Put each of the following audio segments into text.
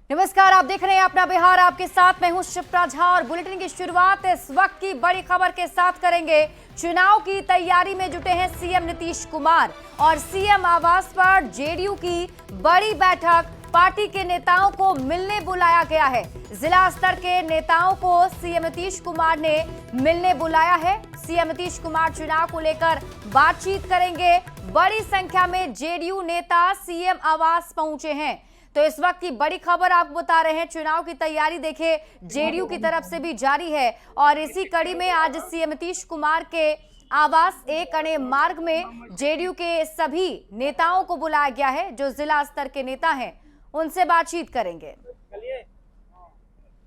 नमस्कार, आप देख रहे हैं अपना बिहार। आपके साथ मैं हूं शिप्रा झा और बुलेटिन की शुरुआत इस वक्त की बड़ी खबर के साथ करेंगे। चुनाव की तैयारी में जुटे हैं सीएम नीतीश कुमार और सीएम आवास पर जेडीयू की बड़ी बैठक। पार्टी के नेताओं को मिलने बुलाया गया है। जिला स्तर के नेताओं को सीएम नीतीश कुमार ने मिलने बुलाया है। सीएम नीतीश कुमार चुनाव को लेकर बातचीत करेंगे। बड़ी संख्या में जेडीयू नेता सीएम आवास पहुंचे हैं। तो इस वक्त की बड़ी खबर आपको बता रहे हैं। चुनाव की तैयारी देखिए जेडीयू की तरफ से भी जारी है और इसी कड़ी में आज सीएम नीतीश कुमार के आवास एक अणे मार्ग में जेडीयू के सभी नेताओं को बुलाया गया है। जो जिला स्तर के नेता हैं उनसे बातचीत करेंगे।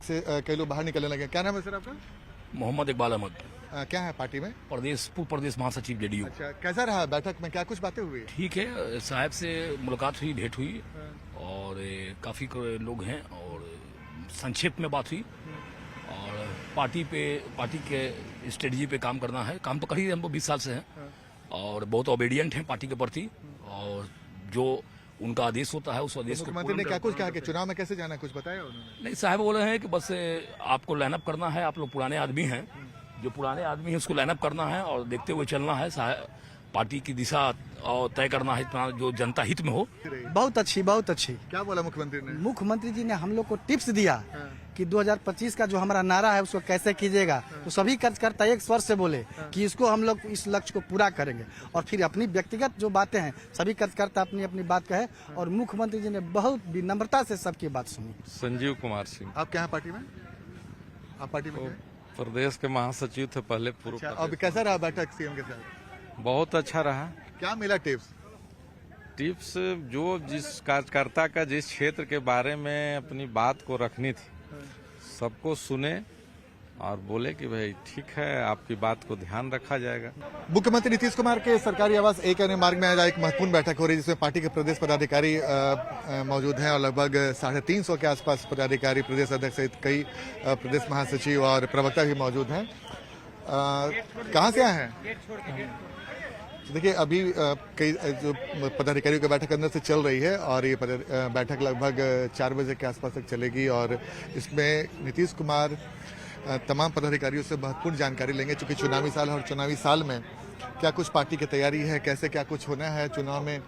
कई लोग बाहर निकलने लगे। क्या नाम है सर आपका? मोहम्मद इकबाल अहमद, क्या है पार्टी में? प्रदेश महासचिव जेडीयू। अच्छा, कैसा रहा बैठक में? क्या कुछ बातें हुई? ठीक है, साहब से मुलाकात हुई, भेंट हुई और काफी लोग हैं और संक्षिप्त में बात हुई और पार्टी के स्ट्रेटजी पे काम करना है। काम तो कर ही हमको 20 साल से हैं और बहुत ओबीडियंट हैं पार्टी के प्रति और जो उनका आदेश होता है उस आदेश को। मुख्यमंत्री ने क्या कुछ कहा कि चुनाव में कैसे जाना, कुछ बताया उन्होंने? नहीं, साहब बोले हैं कि बस आपको लाइनअप करना है। आप लोग पुराने आदमी हैं, जो पुराने आदमी हैं उसको लाइनअप करना है और देखते हुए चलना है। पार्टी की दिशा और तय करना है इतना जो जनता हित में हो। बहुत अच्छी। क्या बोला मुख्यमंत्री ने? मुख्यमंत्री जी ने हम लोग को टिप्स दिया कि 2025 का जो हमारा नारा है उसको कैसे कीजिएगा। तो सभी कार्यकर्ता एक स्वर से बोले कि इसको हम लोग इस लक्ष्य को पूरा करेंगे और फिर अपनी व्यक्तिगत जो बातें हैं सभी कार्यकर्ता अपनी अपनी बात कहे और मुख्यमंत्री जी ने बहुत विनम्रता से सबकी बात सुनी। संजीव कुमार सिंह। आप क्या है पार्टी में? आप पार्टी में प्रदेश के महासचिव थे पहले। अच्छा, अब कैसा रहा बैठक सीएम के साथ? बहुत अच्छा रहा। क्या मिला टिप्स? टिप्स जो जिस कार्यकर्ता का जिस क्षेत्र के बारे में अपनी बात को रखनी थी सबको सुने और बोले कि भाई ठीक है, आपकी बात को ध्यान रखा जाएगा। मुख्यमंत्री नीतीश कुमार के सरकारी आवास एक अणे मार्ग में आज एक महत्वपूर्ण बैठक हो रही है जिसमें पार्टी के प्रदेश पदाधिकारी मौजूद हैं और लगभग 350 के आसपास पदाधिकारी, प्रदेश अध्यक्ष सहित कई प्रदेश महासचिव और प्रवक्ता भी मौजूद हैं। कहाँ से आए हैं? देखिए, अभी कई जो पदाधिकारियों की बैठक अंदर से चल रही है और ये बैठक लगभग 4 बजे के आसपास तक चलेगी और इसमें नीतीश कुमार तमाम पदाधिकारियों से महत्वपूर्ण जानकारी लेंगे। चूंकि चुनावी साल है और चुनावी साल में क्या कुछ पार्टी की तैयारी है, कैसे क्या कुछ होना है, चुनाव में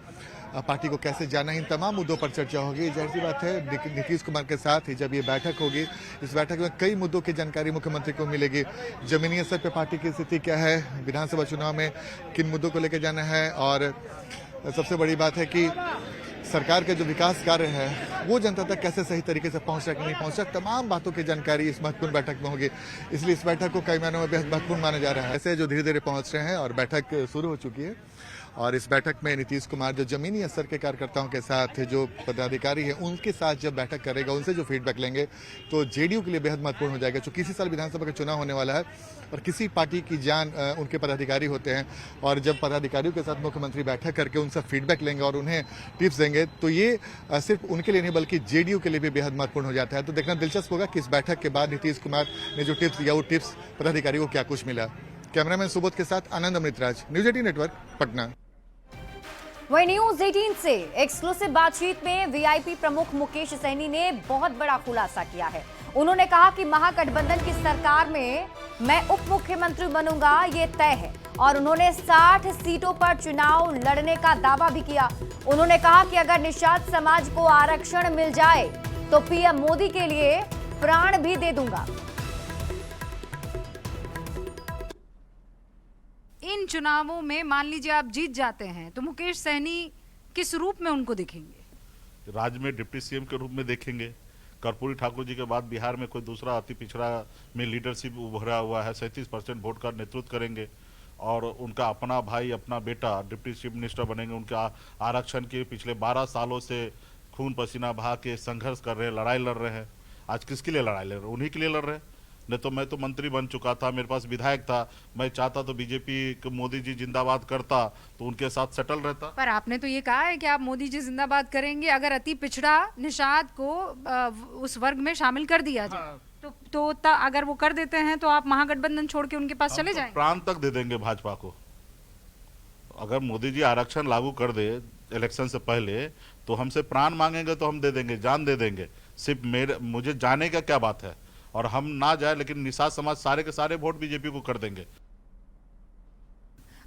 पार्टी को कैसे जाना है, इन तमाम मुद्दों पर चर्चा होगी। जाहिर सी बात है नीतीश कुमार के साथ ही जब ये बैठक होगी, इस बैठक में कई मुद्दों की जानकारी मुख्यमंत्री को मिलेगी। जमीनी स्तर पर पार्टी की स्थिति क्या है, विधानसभा चुनाव में किन मुद्दों को लेकर जाना है और सबसे बड़ी बात है कि सरकार के जो विकास कार्य है वो जनता तक कैसे सही तरीके से पहुंच रहा है कि नहीं पहुंच रहा, तमाम बातों की जानकारी इस महत्वपूर्ण बैठक में होगी। इसलिए इस बैठक को कई मायनों में बेहद महत्वपूर्ण माना जा रहा है। ऐसे जो धीरे धीरे पहुंच रहे हैं और बैठक शुरू हो चुकी है और इस बैठक में नीतीश कुमार जो जमीनी स्तर के कार्यकर्ताओं के साथ, जो पदाधिकारी हैं उनके साथ जब बैठक करेगा, उनसे जो फीडबैक लेंगे तो जेडीयू के लिए बेहद महत्वपूर्ण हो जाएगा। क्योंकि इसी साल विधानसभा का चुनाव होने वाला है और किसी पार्टी की जान उनके पदाधिकारी होते हैं और जब पदाधिकारियों के साथ मुख्यमंत्री बैठक करके उनसे फीडबैक लेंगे और उन्हें टिप्स देंगे तो ये सिर्फ उनके लिए नहीं बल्कि जेडीयू के लिए भी बेहद महत्वपूर्ण हो जाता है। तो देखना दिलचस्प होगा कि इस बैठक के बाद नीतीश कुमार ने जो टिप्स दिया वो टिप्स पदाधिकारियों को क्या कुछ मिला। कैमरामैन सुबोध के साथ आनंद अमृतराज, न्यूज 18 नेटवर्क, पटना। वही न्यूज 18 से एक्सक्लूसिव बातचीत में वीआईपी प्रमुख मुकेश सहनी ने बहुत बड़ा खुलासा किया है। उन्होंने कहा कि महागठबंधन की सरकार में मैं उप मुख्यमंत्री बनूंगा, ये तय है और उन्होंने 60 सीटों पर चुनाव लड़ने का दावा भी किया। उन्होंने कहा कि अगर निषाद समाज को आरक्षण मिल जाए तो पीएम मोदी के लिए प्राण भी दे दूंगा। इन चुनावों में मान लीजिए आप जीत जाते हैं तो मुकेश सहनी किस रूप में उनको देखेंगे? राज्य में डिप्टी सीएम के रूप में देखेंगे। कर्पूरी ठाकुर जी के बाद बिहार में कोई दूसरा अति पिछड़ा में लीडरशिप उभरा हुआ है, 37% वोट का नेतृत्व करेंगे और उनका अपना भाई, अपना बेटा डिप्टी चीफ मिनिस्टर बनेंगे। उनके आरक्षण के पिछले 12 सालों से खून पसीना बहा के संघर्ष कर रहे हैं, लड़ाई लड़ रहे हैं। आज किसके लिए लड़ाई लड़ रहे हैं? उन्हीं के लिए लड़ रहे हैं। नहीं तो मैं तो मंत्री बन चुका था, मेरे पास विधायक था, मैं चाहता तो बीजेपी मोदी जी जिंदाबाद करता तो उनके साथ सेटल रहता। पर आपने तो ये कहा है कि आप मोदी जी जिंदाबाद करेंगे अगर अति पिछड़ा निषाद को उस वर्ग में शामिल कर दिया जाए। हाँ। तो अगर वो कर देते हैं तो आप महागठबंधन छोड़ के उनके पास चले जाएंगे? प्राण तक दे देंगे भाजपा को। अगर मोदी जी आरक्षण लागू कर दे इलेक्शन से पहले तो हमसे प्राण मांगेंगे तो हम दे देंगे, जान दे देंगे। सिर्फ मुझे जाने का क्या बात है, और हम ना जाए लेकिन निषाद समाज सारे के सारे वोट बीजेपी को कर देंगे।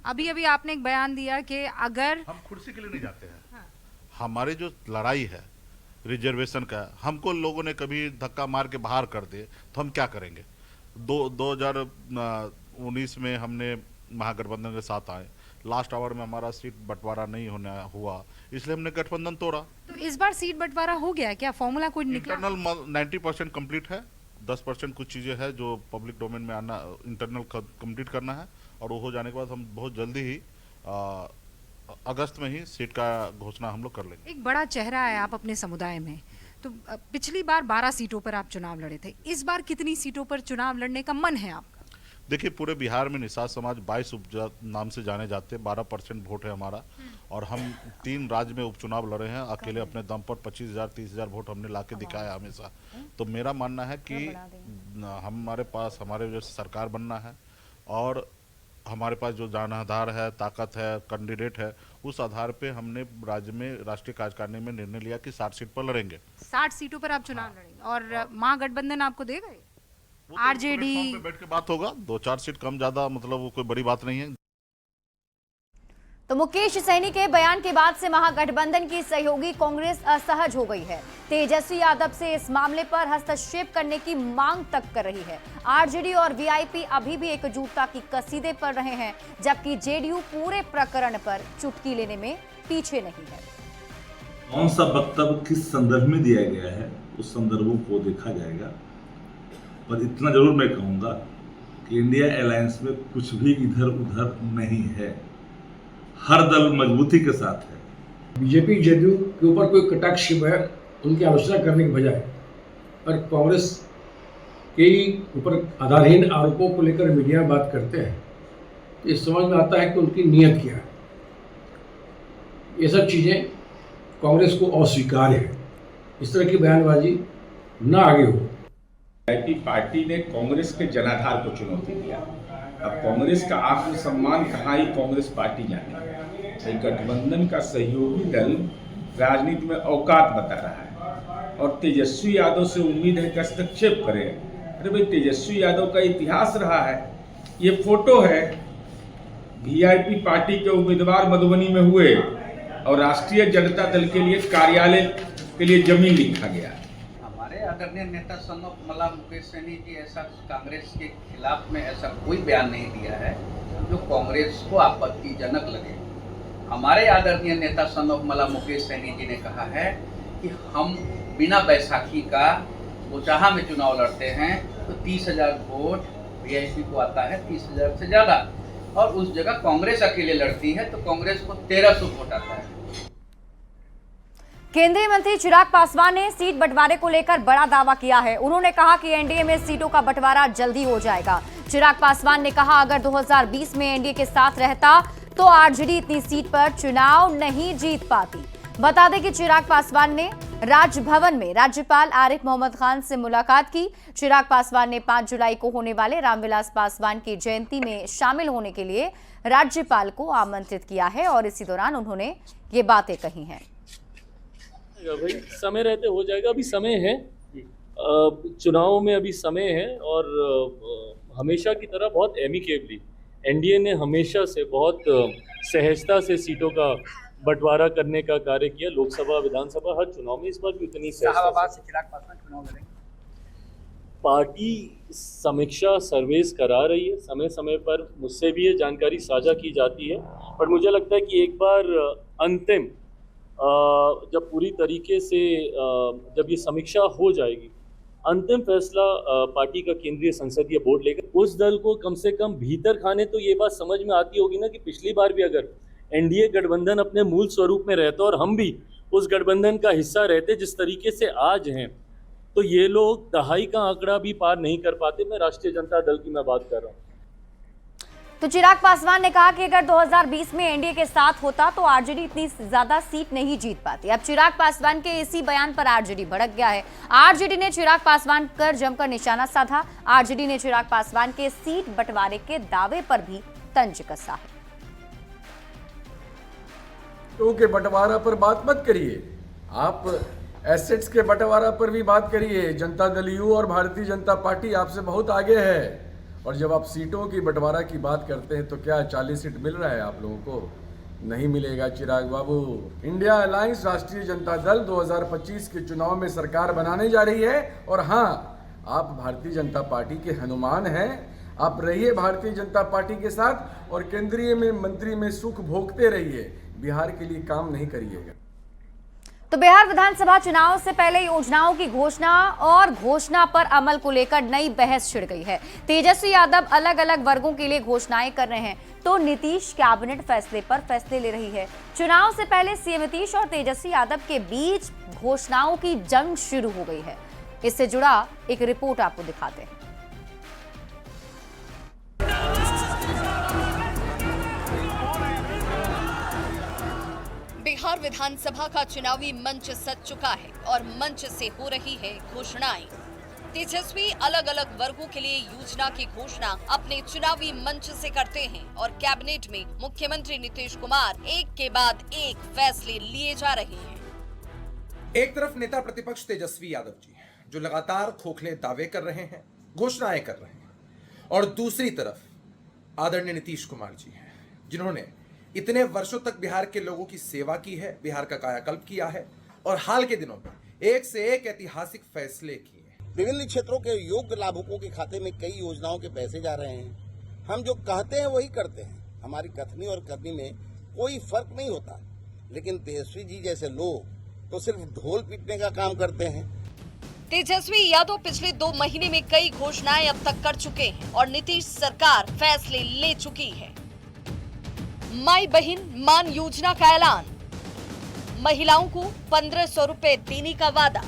अभी अभी आपने एक बयान दिया कि अगर हम कुर्सी के लिए नहीं जाते हैं, हमारी जो लड़ाई है रिजर्वेशन का, हमको लोगों ने कभी धक्का मार के बाहर कर दिए तो हम क्या करेंगे। 2019 में हमने महागठबंधन के साथ आए, लास्ट आवर में हमारा सीट बंटवारा नहीं हुआ, इसलिए हमने गठबंधन तोड़ा। तो इस बार सीट बंटवारा हो गया क्या? फॉर्मूला कोई निकला? इंटरनल 90% कंप्लीट है, 10% कुछ चीजें हैं जो पब्लिक डोमेन में आना, इंटरनल कंप्लीट करना है, और वो हो जाने के बाद हम बहुत जल्दी ही अगस्त में ही सीट का घोषणा हम लोग कर लेंगे। एक बड़ा चेहरा है आप अपने समुदाय में, तो पिछली बार 12 सीटों पर आप चुनाव लड़े थे, इस बार कितनी सीटों पर चुनाव लड़ने का मन है आपका? देखिए, पूरे बिहार में निषाद समाज 22 नाम से जाने जाते हैं, 12% वोट है हमारा, और हम 3 राज्य में उपचुनाव लड़े हैं अकेले अपने दम पर। 25,000 30,000 वोट हमने लाके दिखाया हमेशा। तो मेरा मानना है कि हमारे पास हमारे जो सरकार बनना है, और हमारे पास जो जनाधार है, ताकत है, कैंडिडेट है, उस आधार पे हमने राज्य में राष्ट्रीय कार्यकारिणी में निर्णय लिया कि 60 सीट पर लड़ेंगे। 60 सीटों पर आप चुनाव लड़ेंगे, और महागठबंधन आपको दे गए? आरजेडी पे बैठ के बात होगा, 2-4 सीट कम ज्यादा, मतलब वो कोई बड़ी बात नहीं है। तो मुकेश सहनी के बयान के बाद से महागठबंधन की सहयोगी कांग्रेस असहज हो गई है। तेजस्वी यादव से इस मामले पर हस्तक्षेप करने की मांग तक कर रही है। आरजेडी और वीआईपी अभी भी एकजुटता की कसीदे पर रहे हैं, जबकि जेडीयू पूरे प्रकरण पर चुटकी लेने में पीछे नहीं है। कौन सा वक्तव्य किस संदर्भ में दिया गया है, उस संदर्भों को देखा जाएगा। पर इतना जरूर मैं कहूंगा कि इंडिया अलायंस में कुछ भी इधर उधर नहीं है, हर दल मजबूती के साथ है। बीजेपी जेडीयू के ऊपर कोई कटाक्ष है उनकी आलोचना करने के बजाय, और कांग्रेस के ऊपर आधारहीन आरोपों को लेकर मीडिया में बात करते हैं, तो ये समझ में आता है कि उनकी नीयत क्या है। ये सब चीज़ें कांग्रेस को अस्वीकार्य है। इस तरह की बयानबाजी न आगे हो। वीआईपी पार्टी ने कांग्रेस के जनाधार को चुनौती दिया। अब कांग्रेस का आत्मसम्मान कहाँ ही कांग्रेस पार्टी जाने, गठबंधन का सहयोगी दल राजनीति में औकात बता रहा है, और तेजस्वी यादव से उम्मीद है कि हस्तक्षेप करे। अरे भाई, तेजस्वी यादव का इतिहास रहा है, ये फोटो है, वीआईपी पार्टी के उम्मीदवार मधुबनी में हुए और राष्ट्रीय जनता दल के लिए कार्यालय के लिए जमीन लिखा गया। आदरणीय नेता सन ऑफ मला मुकेश सहनी जी ऐसा कांग्रेस के खिलाफ में ऐसा कोई बयान नहीं दिया है जो कांग्रेस को आपत्तिजनक लगे। हमारे आदरणीय नेता सन ऑफ मला मुकेश सहनी जी ने कहा है कि हम बिना बैसाखी का बोचाहा में चुनाव लड़ते हैं तो 30,000 वोट वीआईपी को आता है, 30,000 से ज़्यादा, और उस जगह कांग्रेस अकेले लड़ती है तो कांग्रेस को 1,300 वोट आता है। केंद्रीय मंत्री चिराग पासवान ने सीट बंटवारे को लेकर बड़ा दावा किया है। उन्होंने कहा कि एनडीए में सीटों का बंटवारा जल्दी हो जाएगा। चिराग पासवान ने कहा, अगर 2020 में एनडीए के साथ रहता तो आरजेडी इतनी सीट पर चुनाव नहीं जीत पाती। बता दें कि चिराग पासवान ने राजभवन में राज्यपाल आरिफ मोहम्मद खान से मुलाकात की। चिराग पासवान ने 5 जुलाई को होने वाले रामविलास पासवान की जयंती में शामिल होने के लिए राज्यपाल को आमंत्रित किया है, और इसी दौरान उन्होंने ये बातें कही हैं। भाई, समय रहते हो जाएगा, अभी समय है, चुनाव में अभी समय है, और हमेशा की तरह बहुत एमिकेबली एनडीए ने हमेशा से बहुत सहजता से सीटों का बंटवारा करने का कार्य किया। लोकसभा, विधानसभा, हर चुनाव में इस बार भी उतनी सहजता से चिराग पासवान चुनाव लड़ेंगे। पार्टी समीक्षा सर्वेस करा रही है, समय समय पर मुझसे भी ये जानकारी साझा की जाती है, पर मुझे लगता है कि एक बार अंतिम जब पूरी तरीके से जब ये समीक्षा हो जाएगी, अंतिम फैसला पार्टी का केंद्रीय संसदीय बोर्ड लेगा। उस दल को कम से कम भीतर खाने तो ये बात समझ में आती होगी ना कि पिछली बार भी अगर एनडीए गठबंधन अपने मूल स्वरूप में रहता और हम भी उस गठबंधन का हिस्सा रहते जिस तरीके से आज हैं, तो ये लोग दहाई का आंकड़ा भी पार नहीं कर पाते। मैं राष्ट्रीय जनता दल की मैं बात कर रहा हूँ। तो चिराग पासवान ने कहा कि अगर 2020 में एनडीए के साथ होता तो आरजेडी इतनी ज्यादा सीट नहीं जीत पाती। अब चिराग पासवान के इसी बयान पर आरजेडी भड़क गया है। आरजेडी ने चिराग पासवान पर जमकर निशाना साधा। आरजेडी ने चिराग पासवान के सीट बंटवारे के दावे पर भी तंज कसा है। तो के बंटवारा पर बात मत करिए, आप एसेट्स के बंटवारा पर भी बात करिए। जनता दल यू और भारतीय जनता पार्टी आपसे बहुत आगे है। और जब आप सीटों की बंटवारा की बात करते हैं तो क्या 40 सीट मिल रहा है आप लोगों को? नहीं मिलेगा चिराग बाबू। इंडिया अलायंस राष्ट्रीय जनता दल 2025 के चुनाव में सरकार बनाने जा रही है। और हाँ, आप भारतीय जनता पार्टी के हनुमान हैं। आप रहिए भारतीय जनता पार्टी के साथ और केंद्रीय में मंत्री में सुख भोगते रहिए, बिहार के लिए काम नहीं करिएगा। तो बिहार विधानसभा चुनाव से पहले योजनाओं की घोषणा और घोषणा पर अमल को लेकर नई बहस छिड़ गई है। तेजस्वी यादव अलग अलग वर्गों के लिए घोषणाएं कर रहे हैं तो नीतीश कैबिनेट फैसले पर फैसले ले रही है। चुनाव से पहले सीएम नीतीश और तेजस्वी यादव के बीच घोषणाओं की जंग शुरू हो गई है। इससे जुड़ा एक रिपोर्ट आपको दिखाते हैं। बिहार विधानसभा का चुनावी मंच सज चुका है और मंच से हो रही है घोषणाएं। तेजस्वी अलग अलग वर्गों के लिए योजना की घोषणा अपने चुनावी मंच से करते हैं और कैबिनेट में मुख्यमंत्री नीतीश कुमार एक के बाद एक फैसले लिए जा रहे हैं। एक तरफ नेता प्रतिपक्ष तेजस्वी यादव जी जो लगातार खोखले दावे कर रहे हैं, घोषणाएं कर रहे हैं, और दूसरी तरफ आदरणीय नीतीश कुमार जी हैं जिन्होंने इतने वर्षों तक बिहार के लोगों की सेवा की है, बिहार का कायाकल्प किया है और हाल के दिनों में एक से एक ऐतिहासिक फैसले किए हैं। विभिन्न क्षेत्रों के योग्य लाभुकों के खाते में कई योजनाओं के पैसे जा रहे हैं। हम जो कहते हैं वही करते हैं। हमारी कथनी और करनी में कोई फर्क नहीं होता। लेकिन तेजस्वी जी जैसे लोग तो सिर्फ ढोल पीटने का काम करते हैं। तेजस्वी यादव पिछले 2 महीने में कई घोषणाएं अब तक कर चुके हैं और नीतीश सरकार फैसले ले चुकी है। माई बहन मान योजना का ऐलान, महिलाओं को 1500 रुपए देने का वादा,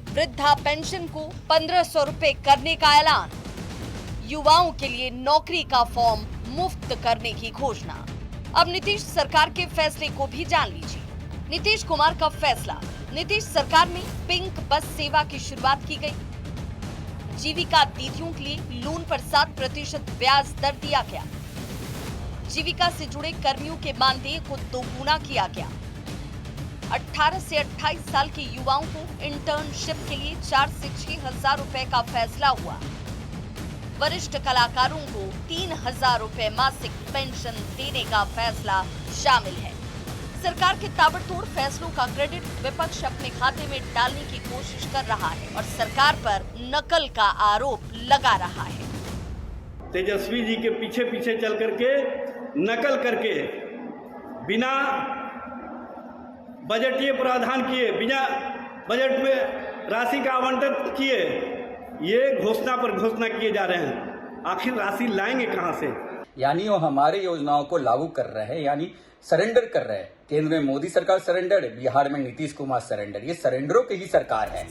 वृद्धा पेंशन को 1500 रुपए करने का ऐलान, युवाओं के लिए नौकरी का फॉर्म मुफ्त करने की घोषणा। अब नीतीश सरकार के फैसले को भी जान लीजिए। नीतीश कुमार का फैसला, नीतीश सरकार में पिंक बस सेवा की शुरुआत की गई। जीविका दीदियों के लिए लोन पर 7% ब्याज दर दिया गया। जीविका से जुड़े कर्मियों के मानदेय को दोगुना किया गया। 18 से 28 साल के युवाओं को इंटर्नशिप के लिए 4 से 6 हजार रुपए का फैसला हुआ। वरिष्ठ कलाकारों को 3,000 रुपए मासिक पेंशन देने का फैसला शामिल है। सरकार के ताबड़तोड़ फैसलों का क्रेडिट विपक्ष अपने खाते में डालने की कोशिश कर रहा है और सरकार पर नकल का आरोप लगा रहा है। तेजस्वी जी के पीछे पीछे चल करके नकल करके बिना बजटीय प्रावधान किए, बिना बजट में राशि का आवंटन किए, ये घोषणा पर घोषणा किए जा रहे हैं। आखिर राशि लाएंगे कहां से? यानी वो हमारे योजनाओं को लागू कर रहे हैं, यानी सरेंडर कर रहे हैं। केंद्र में मोदी सरकार सरेंडर है, बिहार में नीतीश कुमार सरेंडर। ये सरेंडरों की ही सरकार है।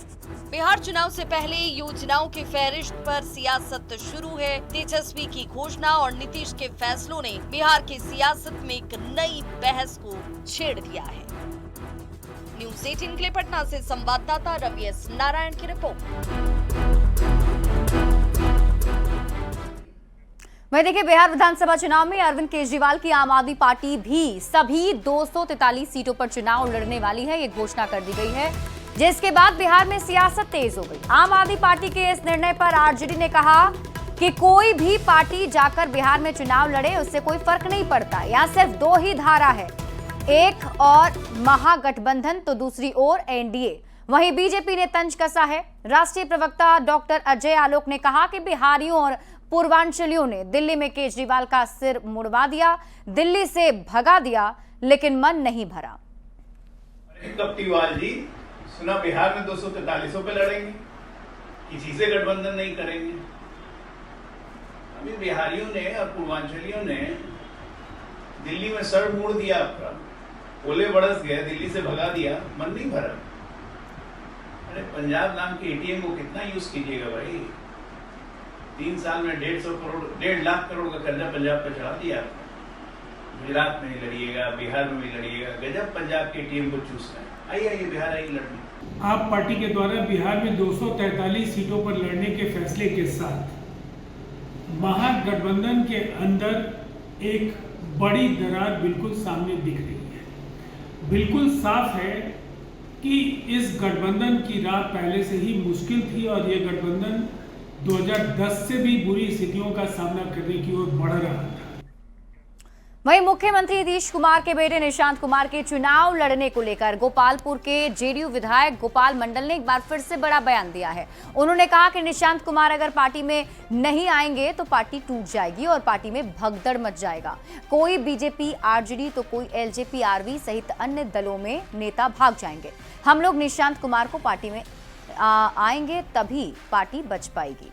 बिहार चुनाव से पहले योजनाओं की फहरिस्त पर सियासत शुरू है। तेजस्वी की घोषणा और नीतीश के फैसलों ने बिहार की सियासत में एक नई बहस को छेड़ दिया है। न्यूज़ 18 के लिए पटना से संवाददाता रवि एस नारायण की रिपोर्ट। वहीं देखिए, बिहार विधानसभा चुनाव में अरविंद केजरीवाल की आम आदमी पार्टी भी सभी 243 सीटों पर चुनाव लड़ने वाली है, ये घोषणा कर दी गई है, जिसके बाद बिहार में सियासत तेज हो गई। आम आदमी पार्टी के इस निर्णय पर आरजेडी ने कहा कि कोई भी पार्टी जाकर बिहार में चुनाव लड़े, उससे कोई फर्क नहीं पड़ता। यहाँ सिर्फ 2 ही धारा है, एक और महागठबंधन तो दूसरी ओर एनडीए। वहीं बीजेपी ने तंज कसा है। राष्ट्रीय प्रवक्ता डॉक्टर अजय आलोक ने कहा कि बिहारियों और पूर्वांचलियों ने दिल्ली में केजरीवाल का सिर मुड़वा दिया, दिल्ली से भगा दिया, लेकिन मन नहीं भरा। कप्टीवाल जी, सुना बिहार में 243 पे लड़ेंगे, किसी से गठबंधन नहीं करेंगे। अभी बिहारियों ने और पूर्वांचलियों ने दिल्ली में सर मोड़ दिया, आपका ओले बरस गए, दिल्ली से भगा दिया, मन नहीं भरा। अरे पंजाब नाम के एटीएम को कितना यूज कीजिएगा भाई? 3 साल में 1.5 लाख करोड़ का कर्जा पंजाब पे चढ़ा दिया। गुजरात में ही लड़िएगा, बिहार में भी लड़िएगा, गजब पंजाब के टीम को चूसना है। आइए बिहार आइए लड़ने। आप पार्टी के द्वारा बिहार में 243 सीटों पर लड़ने के फैसले के साथ महागठबंधन के अंदर एक बड़ी दरार बिल्कुल सामने दिख रही है। बिल्कुल साफ है कि इस गठबंधन की राह पहले से ही मुश्किल थी और ये गठबंधन 2010 से भी बुरी स्थितियों का सामना करने की ओर बढ़ रहा था। वहीं मुख्यमंत्री नीतीश कुमार के बेटे निशांत कुमार के चुनाव लड़ने को लेकर गोपालपुर के जेडीयू विधायक गोपाल मंडल ने एक बार फिर से बड़ा बयान दिया है। उन्होंने कहा कि निशांत कुमार अगर पार्टी में नहीं आएंगे तो पार्टी टूट जाएगी और पार्टी में भगदड़ मच जाएगा। कोई बीजेपी आरजेडी तो कोई एलजेपी आरवी सहित अन्य दलों में नेता भाग जाएंगे। हम लोग निशांत कुमार को पार्टी में आएंगे तभी पार्टी बच पाएगी।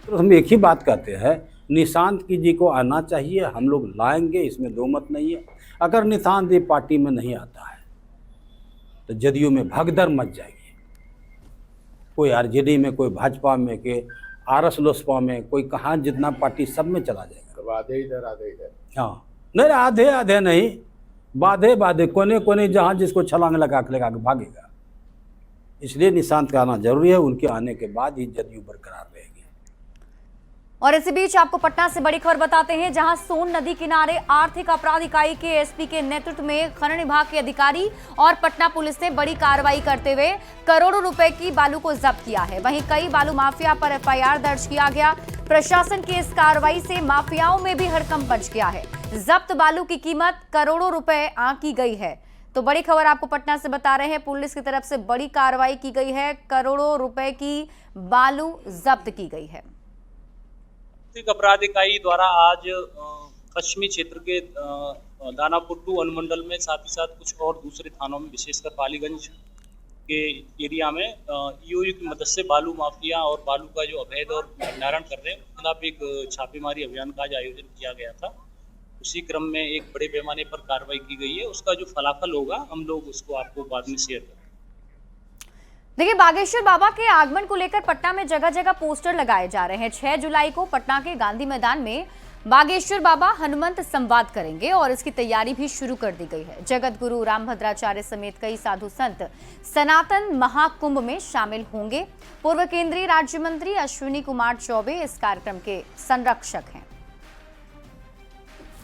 तो हम एक ही बात कहते हैं, निशांत जी को आना चाहिए, हम लोग लाएंगे, इसमें दो मत नहीं है। अगर निशांत जी पार्टी में नहीं आता है तो जदयू में भगदड़ मच जाएगी। कोई आरजेडी में, कोई भाजपा में, कोई आरएस लोसपा में, कोई कहाँ जितना पार्टी सब में चला जाएगा। आधे इधर आधे इधर। हाँ नहीं, आधे आधे नहीं, बाधे बाधे, कोने कोने जहाँ जिसको छलांग लगा के भागेगा। इसलिए निशांत का आना जरूरी है। उनके आने के बाद ही जदयू बरकरार रहेगी। और इसी बीच आपको पटना से बड़ी खबर बताते हैं, जहां सोन नदी किनारे आर्थिक अपराध इकाई के एसपी के नेतृत्व में खनन विभाग के अधिकारी और पटना पुलिस ने बड़ी कार्रवाई करते हुए करोड़ों रुपए की बालू को जब्त किया है। वहीं कई बालू माफिया पर एफआईआर दर्ज किया गया। प्रशासन की इस कार्रवाई से माफियाओं में भी हड़कंप मच गया है। जब्त बालू की कीमत करोड़ों रुपए आंकी गई है। तो बड़ी खबर आपको पटना से बता रहे हैं, पुलिस की तरफ से बड़ी कार्रवाई की गई है। करोड़ों रुपए की बालू जब्त की गई है। आर्थिक अपराध इकाई द्वारा आज पश्चिमी क्षेत्र के दानापुर 2 अनुमंडल में, साथ ही साथ कुछ और दूसरे थानों में, विशेषकर पालीगंज के एरिया में ईओयू की मदद से बालू माफिया और बालू का जो अवैध और भंडारण कर रहे हैं उनके खिलाफ एक छापेमारी अभियान का आज आयोजन किया गया था। उसी क्रम में एक बड़े पैमाने पर कार्रवाई की गई है। उसका जो फलाफल होगा हम लोग उसको आपको बाद में शेयर करेंगे। देखिए, बागेश्वर बाबा के आगमन को लेकर पटना में जगह जगह पोस्टर लगाए जा रहे हैं। 6 जुलाई को पटना के गांधी मैदान में बागेश्वर बाबा हनुमंत संवाद करेंगे और इसकी तैयारी भी शुरू कर दी गई है। जगत गुरु रामभद्राचार्य समेत कई साधु संत सनातन महाकुंभ में शामिल होंगे। पूर्व केंद्रीय राज्य मंत्री अश्विनी कुमार चौबे इस कार्यक्रम के संरक्षक हैं।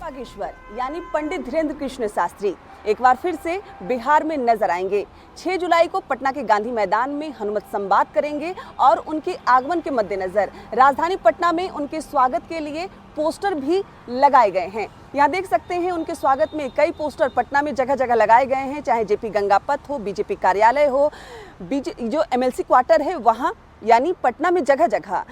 बागेश्वर यानी पंडित धीरेन्द्र कृष्ण शास्त्री एक बार फिर से बिहार में नजर आएंगे। 6 जुलाई को पटना के गांधी मैदान में हनुमत संवाद करेंगे और उनके आगमन के मद्देनजर राजधानी पटना में उनके स्वागत के लिए पोस्टर भी लगाए गए हैं। यहाँ देख सकते हैं उनके स्वागत में कई पोस्टर पटना में जगह जगह लगाए गए हैं, चाहे जेपी गंगा पथ हो, बीजेपी कार्यालय हो, जो एमएलसी क्वार्टर है वहाँ, यानी पटना में जगह जगह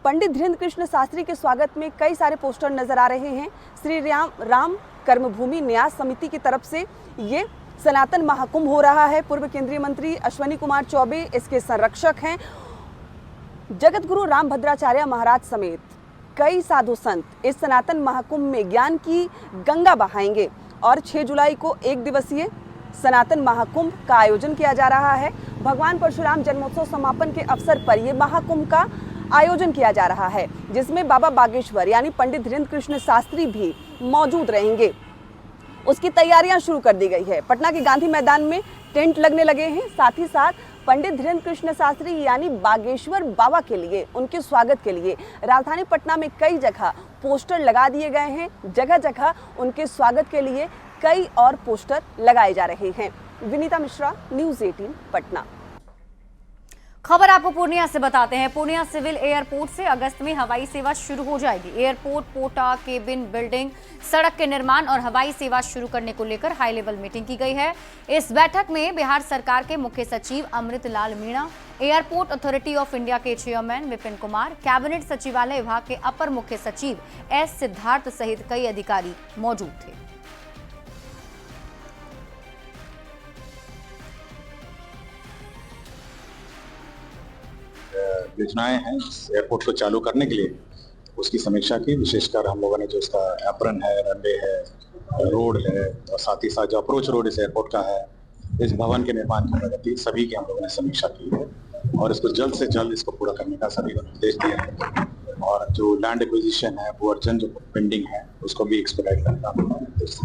पंडित धीरेन्द्र कृष्ण शास्त्री के स्वागत में कई सारे पोस्टर नजर आ रहे हैं। श्री राम कर्मभूमि न्यास समिति की तरफ से ये सनातन महाकुंभ हो रहा है। पूर्व केंद्रीय मंत्री अश्विनी कुमार चौबे इसके संरक्षक हैं। जगत गुरु रामभद्राचार्य महाराज समेत कई साधु संत इस सनातन महाकुंभ में ज्ञान की गंगा बहाएंगे और 6 जुलाई को एक दिवसीय सनातन महाकुंभ का आयोजन किया जा रहा है। भगवान परशुराम जन्मोत्सव समापन के अवसर पर यह महाकुंभ का आयोजन किया जा रहा है, जिसमें बाबा बागेश्वर यानी पंडित धीरेन्द्र कृष्ण शास्त्री भी मौजूद रहेंगे। उसकी तैयारियां शुरू कर दी गई है। पटना के गांधी मैदान में टेंट लगने लगे हैं। साथ ही साथ पंडित धीरेन्द्र कृष्ण शास्त्री यानी बागेश्वर बाबा के लिए, उनके स्वागत के लिए राजधानी पटना में कई जगह पोस्टर लगा दिए गए हैं। जगह जगह उनके स्वागत के लिए कई और पोस्टर लगाए जा रहे हैं। विनीता मिश्रा, न्यूज़ 18 पटना। खबर आपको पूर्णिया से बताते हैं। पूर्णिया सिविल एयरपोर्ट से अगस्त में हवाई सेवा शुरू हो जाएगी। एयरपोर्ट, पोटा, केबिन, बिल्डिंग, सड़क के निर्माण और हवाई सेवा शुरू करने को लेकर हाई लेवल मीटिंग की गई है। इस बैठक में बिहार सरकार के मुख्य सचिव Amrit Lal Meena, airport authority of India के चेयरमैन विपिन कुमार, कैबिनेट सचिवालय विभाग के अपर मुख्य सचिव एस सिद्धार्थ सहित कई अधिकारी मौजूद थे। योजनाएं हैं एयरपोर्ट को चालू करने के लिए, उसकी समीक्षा की। विशेषकर हम लोगों ने जो इसका एप्रन है, रनवे है, रोड है और साथ ही साथ जो अप्रोच रोड इस एयरपोर्ट का है, इस भवन के निर्माण की प्रगति, सभी की हम लोगों ने समीक्षा की है और इसको जल्द से जल्द इसको पूरा करने का सभी को निर्देश दिया है। और जो लैंड एक्विजिशन है वो अर्जेंट जो पेंडिंग है उसको भी एक्सपेडाइट करने का निर्देश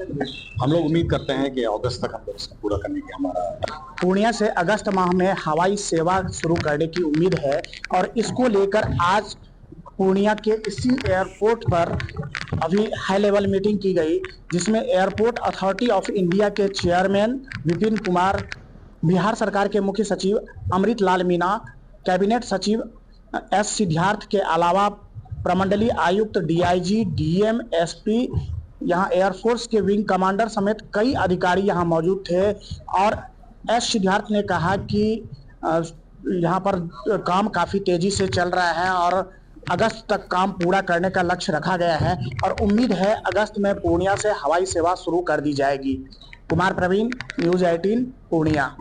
दिया। हम लोग उम्मीद करते हैं कि अगस्त तक हम लोग इसको पूरा करने की हमारा। पूर्णिया से अगस्त माह में हवाई सेवा शुरू करने की उम्मीद है और इसको लेकर आज पूर्णिया के इसी एयरपोर्ट पर अभी हाई लेवल मीटिंग की गई, जिसमें एयरपोर्ट अथॉरिटी ऑफ इंडिया के चेयरमैन विपिन कुमार, बिहार सरकार के मुख्य सचिव अमृत लाल मीणा, कैबिनेट सचिव एस सिद्धार्थ के अलावा प्रमंडलीय आयुक्त, डीआईजी, डीएम, एसपी, यहाँ एयरफोर्स के विंग कमांडर समेत कई अधिकारी यहाँ मौजूद थे। और एस सिद्धार्थ ने कहा कि यहाँ पर काम काफ़ी तेजी से चल रहा है और अगस्त तक काम पूरा करने का लक्ष्य रखा गया है और उम्मीद है अगस्त में पूर्णिया से हवाई सेवा शुरू कर दी जाएगी। कुमार प्रवीण, न्यूज़ 18 पूर्णिया।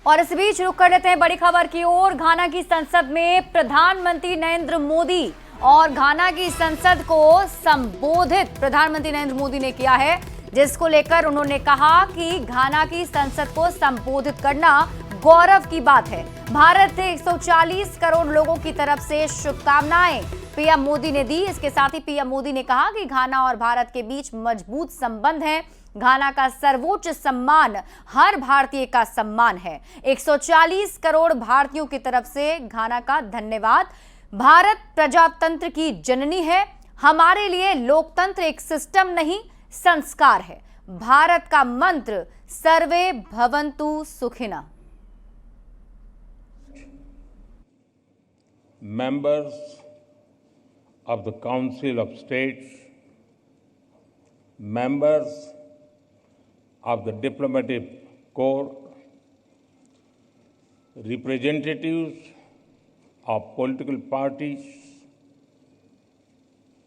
और इस बीच रुक कर लेते हैं बड़ी खबर की ओर। घाना की संसद में प्रधानमंत्री नरेंद्र मोदी और घाना की संसद को संबोधित प्रधानमंत्री नरेंद्र मोदी ने किया है, जिसको लेकर उन्होंने कहा कि घाना की संसद को संबोधित करना गौरव की बात है। भारत के 140 करोड़ लोगों की तरफ से शुभकामनाएं पीएम मोदी ने दी। इसके साथ ही पीएम मोदी ने कहा कि घाना और भारत के बीच मजबूत संबंध हैं। घाना का सर्वोच्च सम्मान हर भारतीय का सम्मान है। 140 करोड़ भारतीयों की तरफ से घाना का धन्यवाद। भारत प्रजातंत्र की जननी है। हमारे लिए लोकतंत्र एक सिस्टम नहीं, संस्कार है। भारत का मंत्र सर्वे भवन्तु सुखिनः। Members of the Council of States, members of the Diplomatic Corps, representatives of political parties,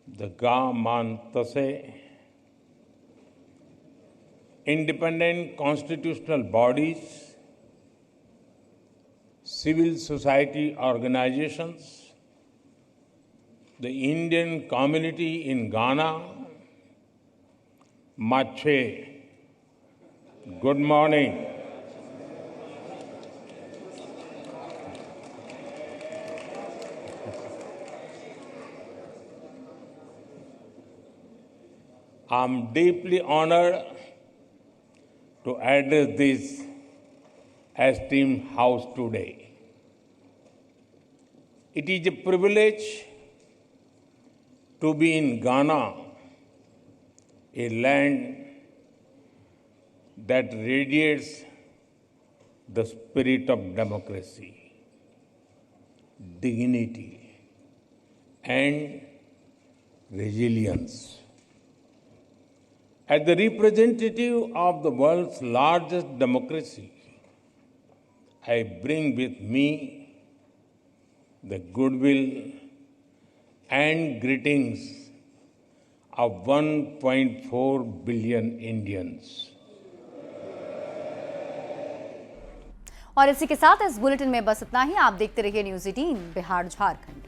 the Gaman Tase, independent constitutional bodies, civil society organizations, the Indian community in Ghana, Mache, good morning. I'm deeply honored to address this esteemed house today. It is a privilege to be in Ghana, a land that radiates the spirit of democracy, dignity, and resilience. As the representative of the world's largest democracy, I bring with me the goodwill and greetings of 1.4 billion Indians. और इसी के साथ इस bulletin में बस इतना ही। आप देखते रहिए न्यूज़ 18 बिहार झारखंड।